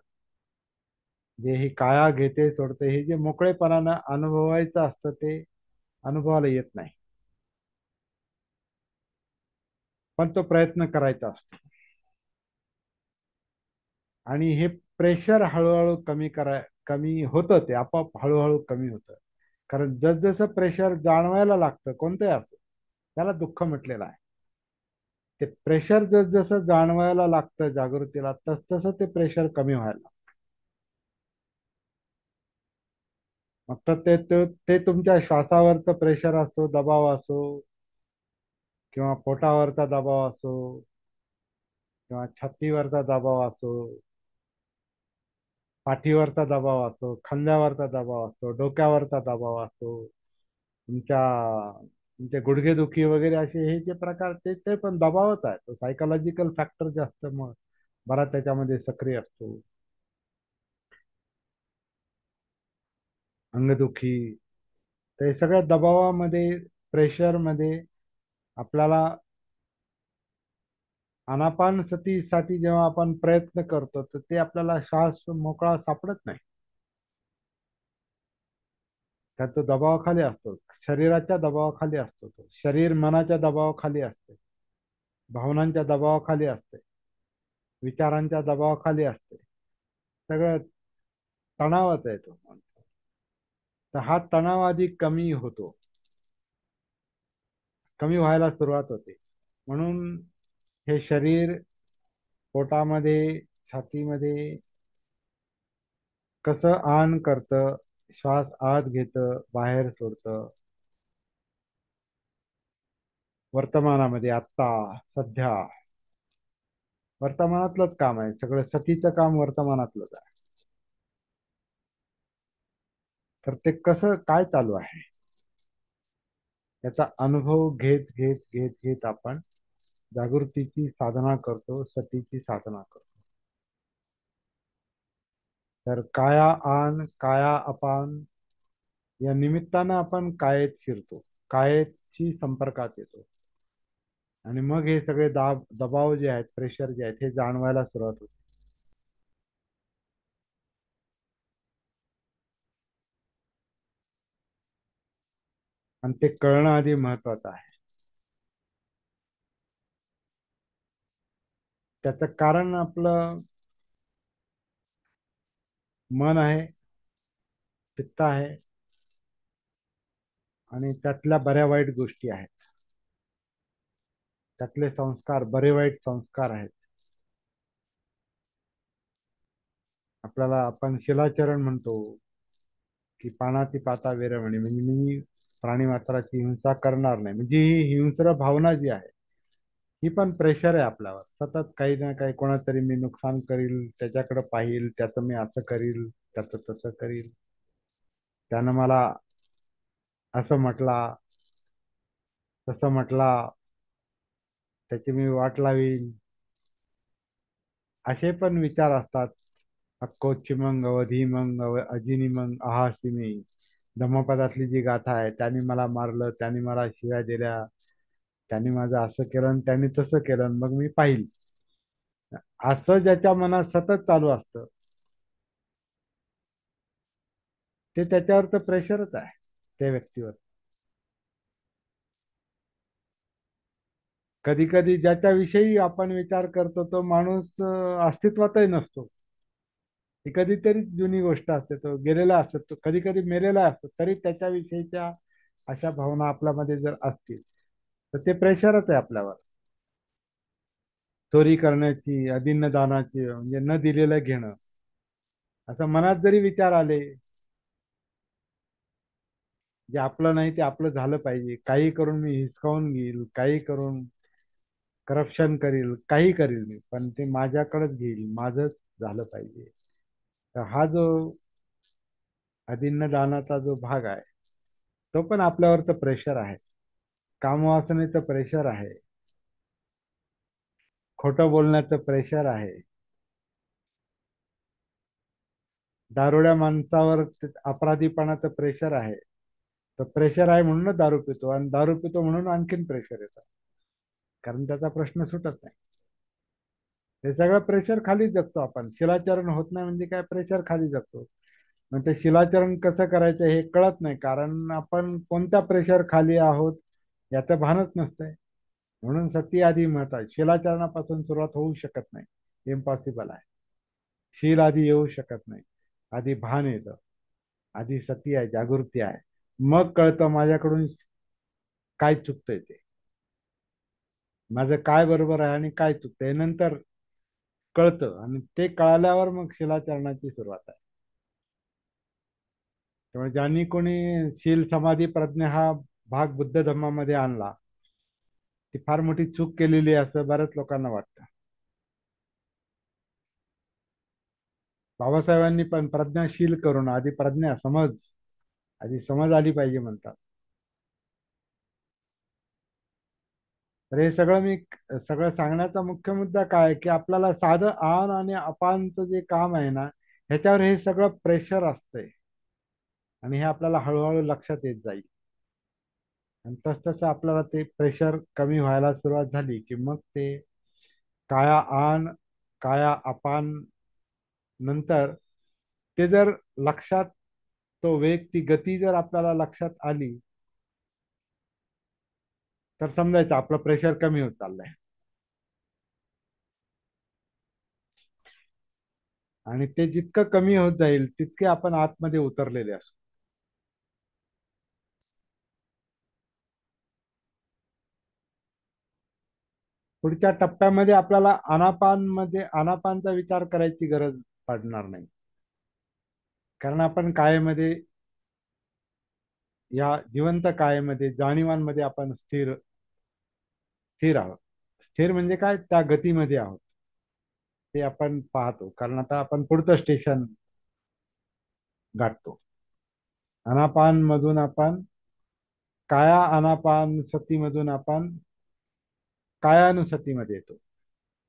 जे हे काया घेते सोडते, हे जे मोकळेपणानं अनुभवायचं असतं ते अनुभवाला येत नाही. पण तो प्रयत्न करायचा असतो. आणि हे प्रेशर हळूहळू कमी होतं, ते आपोआप हळूहळू कमी होतं. कारण जसजसं प्रेशर जाणवायला लागतं कोणतंही असो, त्याला दुःख म्हटलेलं आहे. ते प्रेशर जसजसं जाणवायला लागतं जागृतीला, तसतसं ते प्रेशर कमी व्हायला लागतं. मग तर ते तुमच्या श्वासावरचं प्रेशर असो, दबाव असो, किंवा पोटावरचा दबाव असो, किंवा छातीवरचा दबाव असो, पाठीवरचा दबाव असो, खांद्यावरचा दबाव असो, डोक्यावरचा दबाव असो, तुमचे गुडघेदुखी वगैरे असे हे जे प्रकार, ते पण दबावच आहे. तो सायकोलॉजिकल फॅक्टर जास्त मग बरा त्याच्यामध्ये सक्रिय असतो. अंगदुखी, ते सगळ्या दबावामध्ये, प्रेशरमध्ये आपल्याला आनापानसतीसाठी जेव्हा आपण प्रयत्न करतो, तर ते आपल्याला श्वास मोकळा सापडत नाही. त्यात तो दबावाखाली असतो, शरीराच्या दबावाखाली असतो, तो शरीर मनाच्या दबावाखाली असते, भावनांच्या दबावाखाली असते, विचारांच्या दबावाखाली असते. सगळं तणावात आहे तो. तर हा तणाव आधी कमी होतो, कमी व्हायला सुरुवात होते. म्हणून हे शरीर पोटामध्ये, छातीमध्ये कसं आन करतं, श्वास आत घेतं, बाहेर सोडतं, वर्तमानामध्ये आत्ता सध्या वर्तमानातलंच काम आहे सगळं, सतीचं काम वर्तमानातलंच आहे. तर ते कसं काय चालू आहे याचा अनुभव घेत घेत घेत घेत आपण जागृतीची साधना करतो, सतीची साधना करतो. तर काया आन काया अपान या निमित्तानं आपण कायेत शिरतो, कायेची संपर्कात येतो. आणि मग हे सगळे दबाव जे आहेत, प्रेशर जे आहेत, हे जाणवायला सुरुवात होते. आणि ते कळणं आधी महत्वाचं आहे. त्याचं कारण आपलं मन आहे, चित्त आहे, आणि त्यातल्या बऱ्या वाईट गोष्टी आहेत, त्यातले संस्कार, बरे वाईट संस्कार आहेत. आपल्याला आपण शिलाचरण म्हणतो की पानाती पाता वेरवणे, म्हणजे मी प्राणी मात्राची हिंसा करणार नाही, म्हणजे ही हिंस्र भावना जी आहे, ही पण प्रेशर आहे आपल्यावर. सतत काही ना काही, कोणातरी मी नुकसान करील, त्याच्याकडे पाहिल, त्याचं मी असं करील, त्याचं तसं करील, त्यानं मला असं म्हटला, तसं म्हटला, त्याची मी वाट लावीन, असे पण विचार असतात. अक्कोची मग अवधी मग अजिनी मग अहासी मी, धम्मपदातली जी गाथा आहे, त्यांनी मला मारलं, त्यांनी मला शिव्या दिल्या, त्यांनी माझं असं केलं आणि त्यांनी तसं केलं आणि मग मी पाहिल, असं ज्याच्या मनात सतत चालू असतं, ते त्याच्यावर तर प्रेशरच आहे त्या व्यक्तीवर. कधी कधी ज्याच्याविषयी आपण विचार करतो तो माणूस अस्तित्वातही नसतो. ती कधीतरी जुनी गोष्ट असते, तो गेलेला असतो, तो कधी कधी मेलेला असतो, तरी त्याच्याविषयीच्या अशा भावना आपल्यामध्ये जर असतील, तर ते प्रेशरच आहे आपल्यावर. चोरी करण्याची, अदिन्न दानाची, म्हणजे न दिलेलं घेणं, असं मनात जरी विचार आले, जे आपलं नाही ते आपलं झालं पाहिजे, काही करून मी हिसकावून घेईल, काही करून करप्शन करील, काही करील मी, पण ते माझ्याकडेच घेईल, माझंच झालं पाहिजे. तर हा जो अदिन्न दानाचा जो भाग आहे, तो पण आपल्यावरचं प्रेशर आहे. कामवासनेचं प्रेशर आहे, खोटं बोलण्याचं प्रेशर आहे, दारुड्या माणसावर अपराधीपणाचं प्रेशर आहे. तर प्रेशर आहे म्हणूनच दारू पितो, आणि दारू पितो म्हणून आणखीन प्रेशर येतं, कारण त्याचा प्रश्न सुटत नाही. हे सगळं प्रेशर खाली जगतो आपण. शिलाचरण होत नाही म्हणजे काय, प्रेशर खाली जगतो. मग ते शिलाचरण कसं करायचं हे कळत नाही, कारण आपण कोणत्या प्रेशर खाली आहोत याचं भानच नसतंय. म्हणून सती आधी महत्वाची. शिलाचरणापासून सुरुवात होऊ शकत नाही, इम्पॉसिबल आहे. शील आधी येऊ शकत नाही, आधी भान येतं, आधी सती आहे, जागृती आहे. मग कळतं माझ्याकडून काय चुकतंय, ते माझं काय बरोबर आहे आणि काय चुकतंय नंतर कळतं, आणि ते कळाल्यावर मग शिलाचरणाची सुरुवात आहे. त्यामुळे ज्यांनी कोणी शील समाधी प्रज्ञा हा भाग बुद्ध धर्मामध्ये आणला, ती फार मोठी चूक केलेली आहे असं बऱ्याच लोकांना वाटतं. बाबासाहेबांनी पण प्रज्ञाशील करून, आधी प्रज्ञा समज, आधी समज आली पाहिजे म्हणतात. तर हे सगळं मी सगळं सांगण्याचा मुख्य मुद्दा काय आहे, की आपल्याला साधं आन आणि अपानचं जे काम आहे ना, ह्याच्यावर हे सगळं प्रेशर असतंय, आणि हे आपल्याला हळूहळू लक्षात येत जाईल. आणि तसतसं आपल्याला ते प्रेशर कमी व्हायला सुरुवात झाली की मग ते काया आन, काया अपान, नंतर ते जर लक्षात, तो वेग, ती गती जर आपल्याला लक्षात आली, तर समजायचं आपलं प्रेशर कमी होत चाललंय. आणि ते जितकं कमी होत जाईल तितके आपण आतमध्ये उतरलेले असू. पुढच्या टप्प्यामध्ये आपल्याला अनापानचा विचार करायची गरज पडणार नाही, कारण आपण कायेमध्ये, या जिवंत कायेमध्ये, जाणीवांमध्ये आपण स्थिर स्थिर आहोत. स्थिर म्हणजे काय, त्या गतीमध्ये आहोत, ते आपण पाहतो, कारण आता आपण पुढचं स्टेशन गाठतो. अनापान मधून आपण काया अनापान सतीमधून आपण कायानुसतीमध्ये येतो.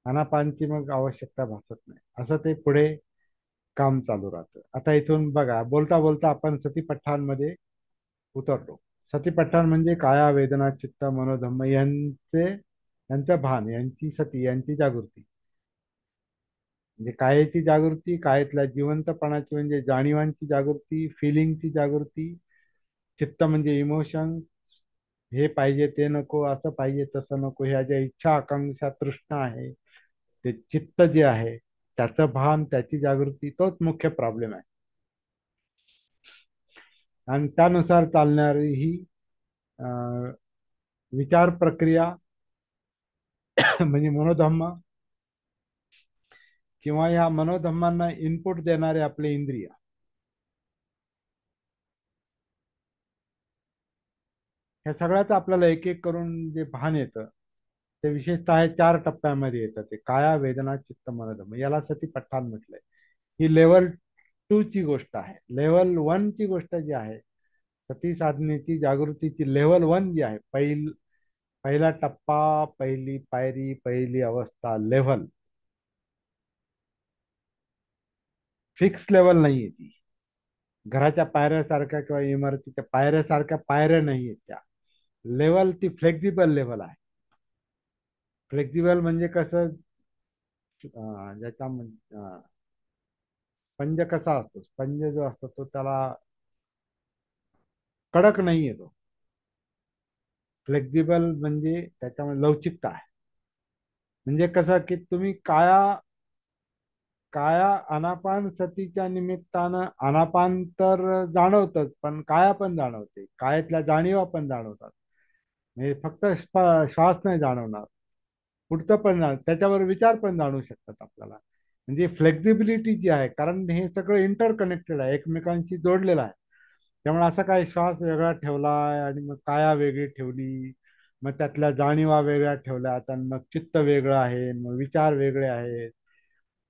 अनापानची मग आवश्यकता भासत नाही, असं ते पुढे काम चालू राहतं. आता इथून बघा, बोलता बोलता आपण सतीपट्ठांमध्ये उतरलो. सतीपट्ठाण म्हणजे काया वेदना चित्त मनोधम्म यांचं भान, यांची सती, यांची जागृती. म्हणजे कायेची जागृती, कायेतल्या जिवंतपणाची म्हणजे जाणीवांची जागृती, फिलिंगची जागृती. चित्त म्हणजे इमोशन, हे पाहिजे ते नको, असं पाहिजे तसं नको, ह्या ज्या इच्छा आकांक्षा तृष्णा आहे, ते चित्त जे आहे त्याचं भान, त्याची जागृती, तोच मुख्य प्रॉब्लेम आहे. आणि त्यानुसार चालणारी ही अं, विचार प्रक्रिया म्हणजे मनोधम्म, किंवा या मनोधम्मांना इनपुट देणारे आपले इंद्रिय, ह्या सगळ्याच आपल्याला एक एक करून जे भान येतं, ते विशेषतः चार टप्प्यामध्ये येतं. ते काया वेदना चित्त मनोधम्म, याला सतीपट्ठाण म्हटलंय. ही लेवल 2 ची गोष्ट आहे. लेवल 1 ची गोष्ट जी आहे, सती साधनेची जागृतीची लेवल 1 जी आहे, पहिला टप्पा, पहिली पायरी, पहिली अवस्था, लेव्हल, फिक्स लेवल नाहीये ती. घराच्या पायऱ्यासारख्या किंवा इमारतीच्या पायऱ्यासारख्या पायऱ्या नाहीयेत त्या. लेवल ती फ्लेक्झिबल लेवल आहे. फ्लेक्झिबल म्हणजे कसं, ज्याच्या स्पंज कसा असतो, स्पंज जो असतो तो त्याला कडक नाही येतो. फ्लेक्झिबल म्हणजे त्याच्यामध्ये लवचिकता आहे. म्हणजे कसं की तुम्ही काया अनापान सतीच्या निमित्तानं अनापान तर जाणवतच, पण काया पण जाणवते, कायातल्या जाणीवा पण जाणवतात. म्हणजे फक्त श्वास नाही जाणवणार, पुढचं पण त्याच्यावर विचार पण जाणू शकतात आपल्याला. म्हणजे फ्लेक्झिबिलिटी जी आहे, कारण हे सगळं इंटरकनेक्टेड आहे, एकमेकांशी जोडलेलं आहे. त्यामुळे असं काय श्वास वेगळा ठेवलाय आणि मग काया वेगळी ठेवली, मग त्यातल्या जाणीवा वेगळ्या ठेवल्यात आणि मग चित्त वेगळं आहे, मग विचार वेगळे आहेत,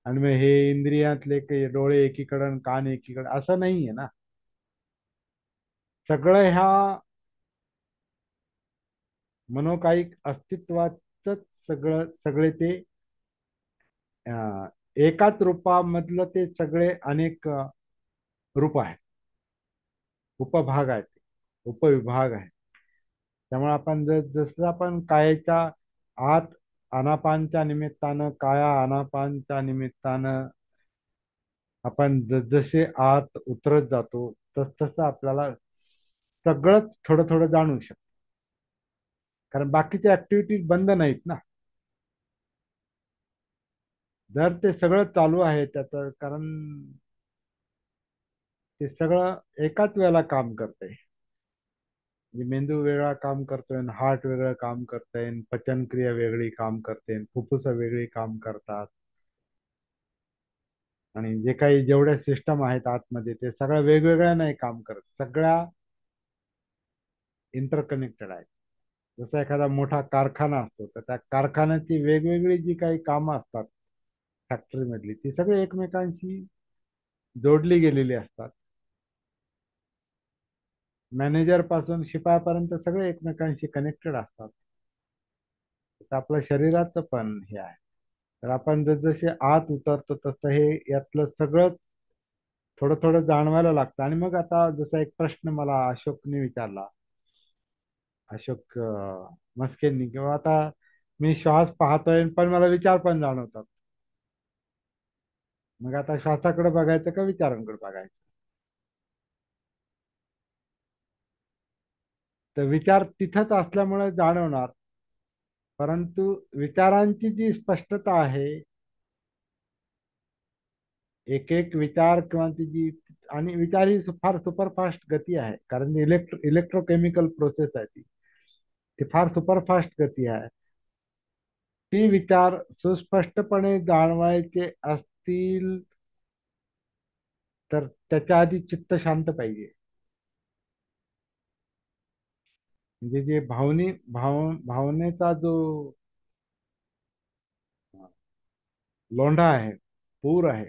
आणि मग हे इंद्रियातले काही डोळे एकीकडे आणि कान एकीकडे, असं नाहीये ना. सगळं ह्या मनोकायिक अस्तित्वाचंच सगळं सगळे ते अं, एकाच रूपामधलं ते सगळे अनेक रूप आहेत, उपभाग आहेत, उपविभाग आहेत. त्यामुळे आपण जसं आपण कायेच्या आत आनापानच्या निमित्तानं, काया आनापानच्या निमित्तानं आपण जसे आत उतरत जातो, तस तसं आपल्याला सगळंच थोडं थोडं जाणू शकतो. कारण बाकीच्या ऍक्टिव्हिटीज बंद नाहीत ना. जर ते सगळं चालू आहे त्याचं कारण ते सगळं एकाच वेळेला काम करतंय. म्हणजे मेंदू वेगळा काम करतोय, हार्ट वेगळं काम करतंय, पचनक्रिया वेगळी काम करते, फुफ्फुस वेगळी काम करतात, आणि जे काही जेवढ्या सिस्टम आहेत आतमध्ये ते सगळ्या वेगवेगळ्या नाही काम करत, सगळ्या इंटरकनेक्टेड आहेत. जसा एखादा मोठा कारखाना असतो, तर त्या कारखान्याची वेगवेगळी जी काही कामं असतात फॅक्टरी मधली, ती सगळी एकमेकांशी जोडली गेलेली असतात. मॅनेजर पासून शिपायापर्यंत सगळे एकमेकांशी कनेक्टेड असतात. तर आपल्या शरीराचं पण हे आहे. तर आपण जसे आत उतरतो तसं हे यातलं सगळं थोडं थोडं जाणवायला लागतं. आणि मग आता जसा एक प्रश्न मला अशोकने विचारला, अशोक मस्केंनी, किंवा आता मी श्वास पाहतोय पण मला विचार पण जाणवतात, मग आता श्वासाकडे बघायचं का विचारांकडे बघायचं? तर विचार तिथंच असल्यामुळे जाणवणार, परंतु विचारांची जी स्पष्टता आहे, एक एक विचार किंवा ती जी, आणि विचार ही फार सुपरफास्ट गती आहे, कारण इलेक्ट्रोकेमिकल प्रोसेस आहे ती, ती फार सुपरफास्ट गती आहे. ती विचार सुस्पष्टपणे जाणवायचे असतील तर त्याच्या आधी चित्त शांत पाहिजे. म्हणजे जे भावनेचा जो लोंढा आहे, पूर आहे,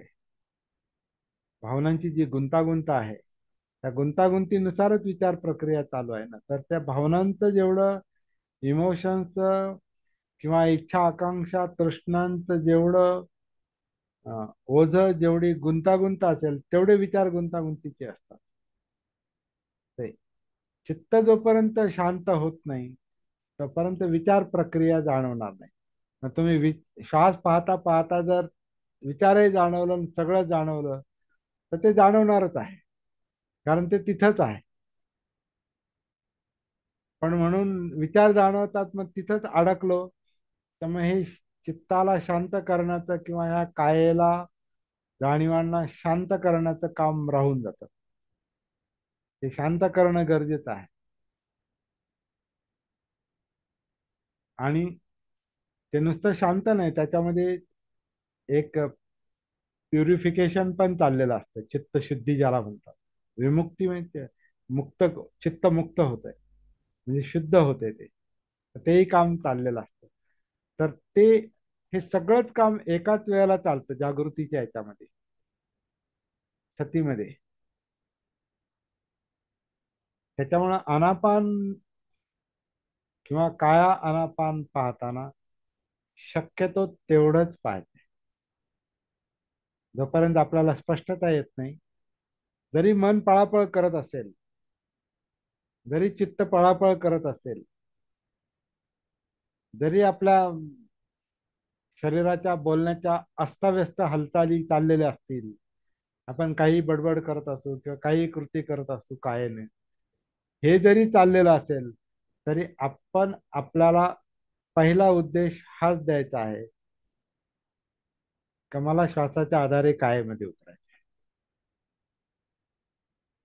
भावनांची जी गुंतागुंत आहे, त्या गुंतागुंतीनुसारच विचार प्रक्रिया चालू आहे ना. तर त्या भावनांचं जेवढं, इमोशन्सचं किंवा इच्छा आकांक्षा तृष्णांचं जेवढं ओझं, जेवढी गुंतागुंत असेल तेवढे विचार गुंतागुंतीचे असतात. ते चित्त जोपर्यंत शांत होत नाही तोपर्यंत विचार प्रक्रिया जाणवणार नाही. मग तुम्ही श्वास पाहता पाहता जर विचारही जाणवलं आणि सगळं जाणवलं, तर ते जाणवणारच आहे, कारण ते तिथंच आहे. पण म्हणून विचार जाणवतात मग तिथंच अडकलो, तर मग हे चित्ताला शांत करण्याचं किंवा ह्या कायेला, जाणीवांना शांत करण्याचं काम राहून जातं. ते शांत करणं गरजेचं आहे. आणि ते नुसतं शांत नाही, त्याच्यामध्ये एक प्युरिफिकेशन पण चाललेलं असतं, चित्तशुद्धी ज्याला म्हणतात. विमुक्ती म्हणजे मुक्त, चित्त मुक्त होत आहे, म्हणजे शुद्ध होते ते, तेही काम चाललेलं असतं. तर ते, हे सगळंच काम एकाच वेळेला चालतं जागृतीच्या याच्यामध्ये, सतीमध्ये. त्याच्यामुळं आनापान किंवा काया आनापान पाहताना शक्यतो तेवढंच पाहायचं. जोपर्यंत आपल्याला स्पष्टता येत नाही, जरी मन पळापळ करत असेल, जरी चित्त पळापळ करत असेल, जरी आपल्या शरीराच्या बोलण्याच्या अस्ताव्यस्त हालचाली चाललेल्या असतील, आपण काही बडबड करत असू किंवा काही कृती करत असू कायेने, हे जरी चाललेलं असेल, तरी आपण आपल्याला पहिला उद्देश हाच द्यायचा आहे की मला श्वासाच्या आधारे कायेमध्ये उतरायचे.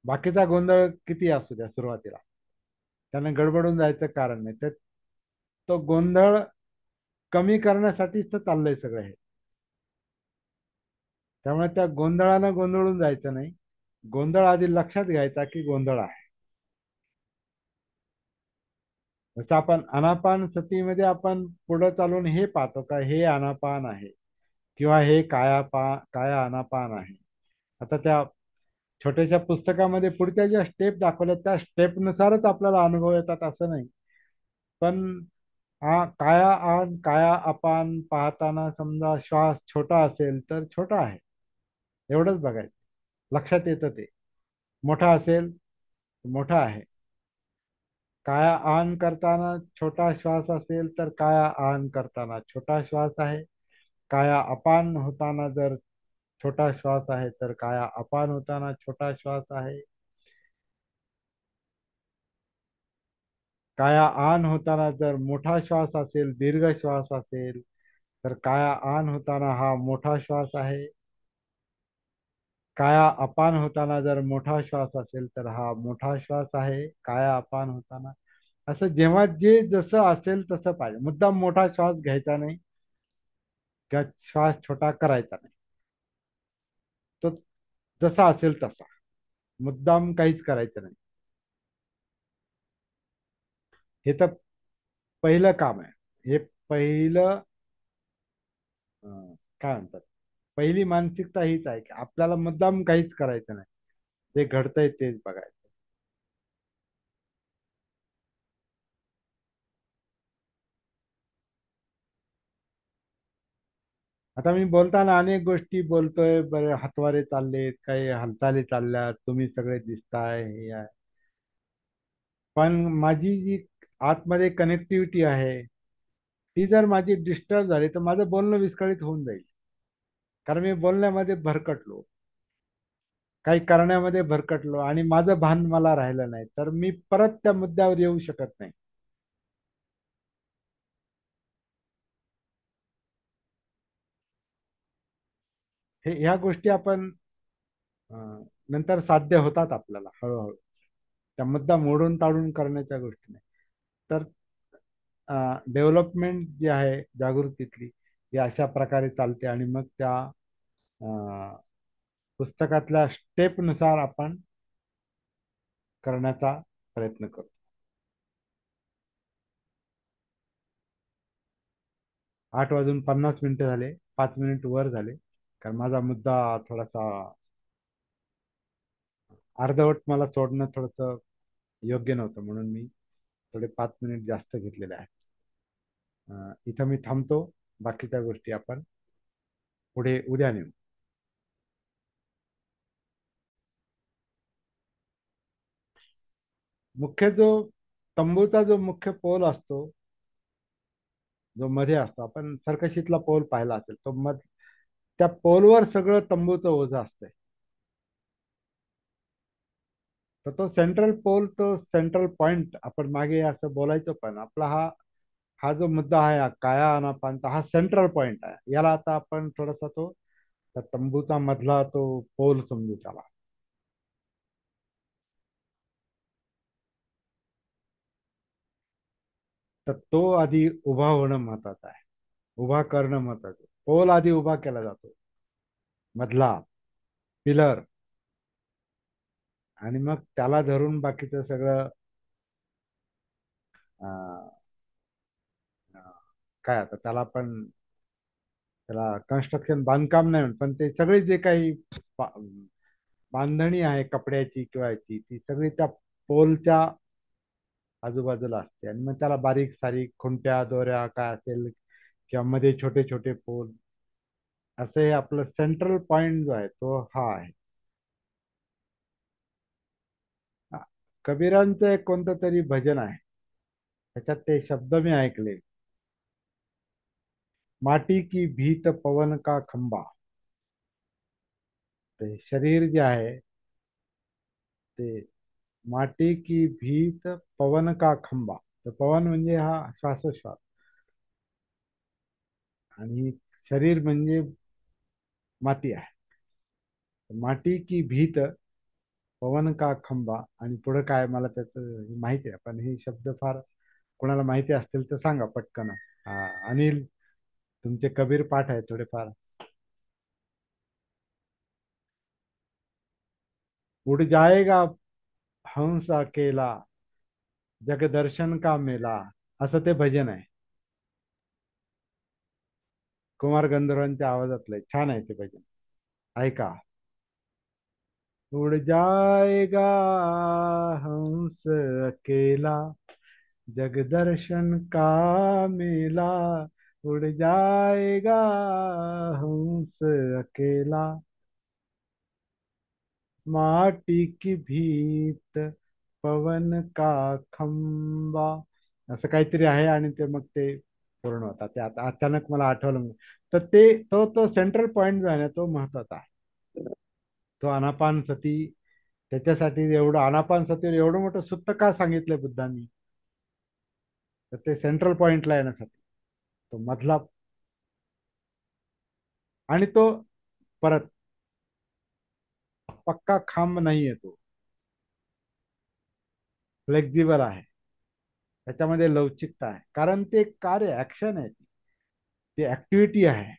बाकीचा गोंधळ किती असू द्या सुरुवातीला, त्याने गडबडून जायचं कारण नाही. तर तो गोंधळ कमी करण्यासाठीच तर चाललंय सगळं हे. त्यामुळे त्या गोंधळानं गोंधळून जायचं नाही. गोंधळ आधी लक्षात घ्यायचा की गोंधळ आहे. जसं आपण अनापान सतीमध्ये आपण पुढे चालून हे पाहतो का हे अनापान आहे किंवा हे काया अनापान आहे. आता त्या छोट्याशा पुस्तकामध्ये पुढच्या ज्या स्टेप दाखवल्या त्या स्टेपनुसारच आपल्याला अनुभव येतात असं नाही. पण काया आन काया अपान पाहताना समजा श्वास छोटा असेल तर छोटा आहे, एवढंच बघायचं. लक्षात येतं ते. मोठा असेल तर मोठा आहे. काया आन करताना छोटा श्वास असेल तर काया आन करताना छोटा श्वास आहे. काया अपान होताना जर छोटा श्वास आहे तर काया अपान होताना छोटा श्वास आहे. काया आन होताना जर मोठा श्वास असेल, दीर्घ श्वास असेल, तर काया आन होताना हा मोठा श्वास आहे. काया अपान होताना जर मोठा श्वास असेल तर हा मोठा श्वास आहे काया अपान होताना. असं जेव्हा जे जसं असेल तसं पाहिजे. मुद्दाम मोठा श्वास घ्यायचा नाही किंवा श्वास छोटा करायचा नाही. तो जसा असेल तसा, मुद्दाम काहीच करायचं नाही. हे तर पहिलं काम आहे. हे पहिलं काय म्हणतात, पहिली मानसिकता हीच आहे की आपल्याला मुद्दाम काहीच करायचं नाही. जे घडतंय तेच बघायचं. आता मी बोलताना अनेक गोष्टी बोलतोय, बरे हातवारे चाललेत, काही हालचाली चालल्यात, तुम्ही सगळे दिसताय, हे आहे. पण माझी जी आतमध्ये कनेक्टिव्हिटी आहे ती जर माझी डिस्टर्ब झाली तर माझं बोलणं विस्कळीत होऊन जाईल. कारण मी बोलण्यामध्ये भरकटलो, काही करण्यामध्ये भरकटलो आणि माझं भान मला राहिलं नाही, तर मी परत त्या मुद्द्यावर येऊ शकत नाही. ह्या गोष्टी आपण नंतर साध्य होतात आपल्याला हळूहळू. त्या मुद्दा मोडून ताडून करण्याच्या गोष्टी नाही. तर डेव्हलपमेंट जी आहे जागृतीतली, ही अशा प्रकारे चालते आणि मग त्या अं, पुस्तकातल्या स्टेपनुसार आपण करण्याचा प्रयत्न करतो. 8 वाजून 50 मिनिटं झाले, 5 मिनिट वर झाले. कारण माझा मुद्दा थोडासा अर्धवट मला सोडणं थोडंसं योग्य नव्हतं, म्हणून मी थोडे 5 मिनिट जास्त घेतलेले आहेत. इथं मी थांबतो. बाकीच्या गोष्टी आपण पुढे उद्या नेऊ. मुख्य जो तंबूचा जो मुख्य पोल असतो, जो मध्ये असतो, आपण सर्कशीतला पोल पाहिला असेल, तो त्या पोलवर सगळं तंबूचं ओझं असतंय. तर तो सेंट्रल पोल, तो सेंट्रल पॉइंट आपण मागे असं बोलायचो, पण आपला हा हा जो मुद्दा आहे, हा काया अनापानचा, हा सेंट्रल पॉइंट आहे. याला आता आपण थोडासा तो त्या तंबूचा मधला तो पोल समजू त्याला. तर तो आधी उभा होणं महत्वाचं आहे. उभा करणं महत्वाचं. पोल आधी उभा केला जातो, मधला पिलर, आणि मग त्याला धरून बाकीचं सगळं अं, अं, काय आता त्याला आपण त्याला कन्स्ट्रक्शन बांधकाम नाही म्हणत, पण ते सगळे जे काही बा- बांधणी आहे कपड्याची किंवा याची, ती सगळी त्या पोलच्या आजूबाजूला असते. आणि मग त्याला बारीक सारीक खुंट्या दोऱ्या काय असेल किंवा मध्ये छोटे छोटे पोल, असं हे आपलं सेंट्रल पॉइंट जो आहे तो हा आहे. हा. कबीरांचं एक कोणतं तरी भजन आहे, त्याच्यात ते शब्द मी ऐकले. माटी की भीत पवन का खंबा. ते शरीर जे आहे ते माटी की भीत पवन का खंबा. तर पवन म्हणजे हा श्वासोश्वास, आणि शरीर म्हणजे माती आहे. माटी की भीत पवन का खंबा, आणि पुढे काय मला त्याचं माहिती आहे, पण हे शब्द फार कोणाला माहिती असतील तर सांगा पटकन. अनिल तुमचे कबीर पाठ आहे थोडेफार. उड़ जाएगा हंस अकेला, जगदर्शन का मेला, असं ते भजन आहे. कुमार गंधर्वांच्या आवाजातलंय, छान आहे ते भजन, ऐका. उड़ जाएगा हंस अकेला, जगदर्शन का मेला, उड़ जाएगा हंस अकेला, माटी की भीत पवन का खंबा, असं काहीतरी आहे. आणि ते मग ते पूर्ण होतात. ते आता अचानक मला आठवलं मग. तर ते तो तो सेंट्रल पॉइंट जो आहे ना, तो महत्वाचा आहे. तो आनापान सती. त्याच्यासाठी एवढं आनापान सतीवर एवढं मोठं सुत्त का सांगितलंय बुद्धांनी, तर ते सेंट्रल पॉइंटला येण्यासाठी, तो मधला. आणि तो परत पक्का खांब नाहीये, तो फ्लेक्झिबल आहे. त्याच्यामध्ये लवचिकता आहे, कारण ते एक कार्य ऍक्शन आहे, ती ऍक्टिव्हिटी आहे,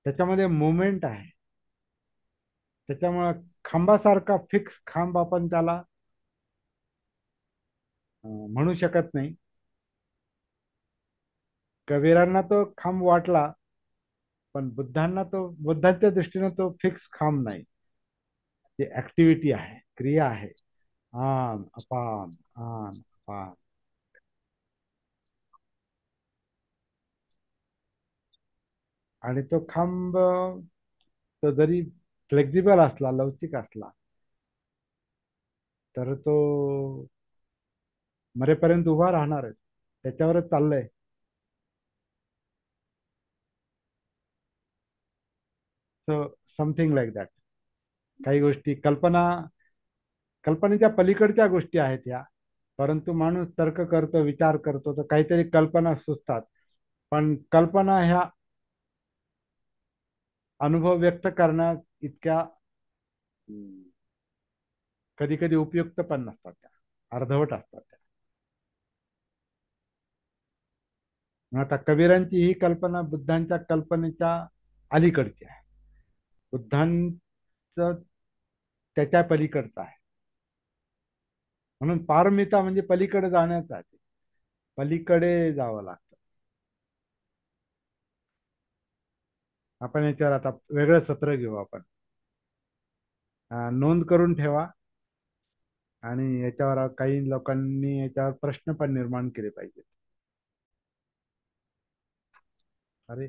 त्याच्यामध्ये मुवमेंट आहे. त्याच्यामुळं खांबासारखा फिक्स खांब आपण त्याला म्हणू शकत नाही. कबीरांना तो खांब वाटला, पण बुद्धांना तो, बुद्धांच्या दृष्टीने तो फिक्स खांब नाही. ती ऍक्टिव्हिटी आहे, क्रिया आहे. आन अपान, आन अपान. आणि तो खांब, तो जरी फ्लेक्झिबल असला, लवचिक असला, तर तो मरेपर्यंत उभा राहणार आहे. त्याच्यावरच चाललंय. So something like that. काही गोष्टी कल्पनेच्या पलीकडच्या गोष्टी आहेत ह्या. परंतु माणूस तर्क करतो, विचार करतो, तर काहीतरी कल्पना सुचतात. पण कल्पना ह्या अनुभव व्यक्त करण्यात इतक्या कधी कधी उपयुक्त पण नसतात, त्या अर्धवट असतात त्या. मग आता कबीरांची ही कल्पना बुद्धांच्या कल्पनेच्या अलीकडची आहे. बुद्धांचं त्याच्या पलीकडचं आहे. म्हणून पारमिता म्हणजे पलीकडे जाण्याचं आहे. पलीकडे जावं लागतं. आपण याच्यावर आता वेगळं सत्र घेऊ आपण. नोंद करून ठेवा. आणि याच्यावर काही लोकांनी याच्यावर प्रश्न पण निर्माण केले पाहिजेत. अरे